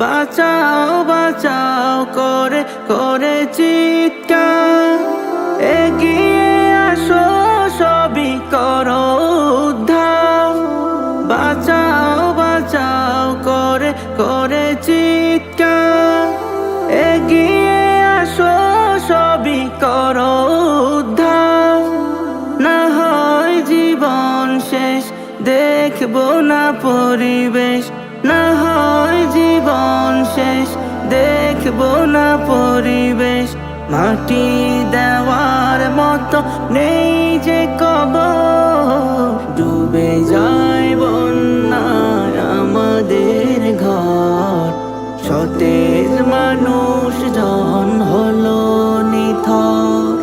বাঁচাও বাঁচাও করে করে চিৎকার, এগিয়ে আসো সবই করো উদ্ধার। বাঁচাও বাঁচাও করে করে চিৎকার, এগিয়ে আসো সবই করো উদ্ধার। না হয় জীবন শেষ, দেখবো না পরিবেশ। না হয় জীবন শেষ, দেখবো না পরিবেশ। মাটি দেওয়ার মতো নেই যে কবর, ডুবে যায় বন্যায় আমাদের ঘর। সতেজ মানুষ জন হলো নিথর,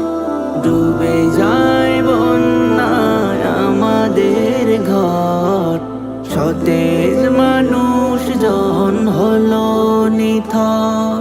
ডুবে যায় বন্যায় আমাদের ঘর। সতেজ মানুষ জন হলো নিথর।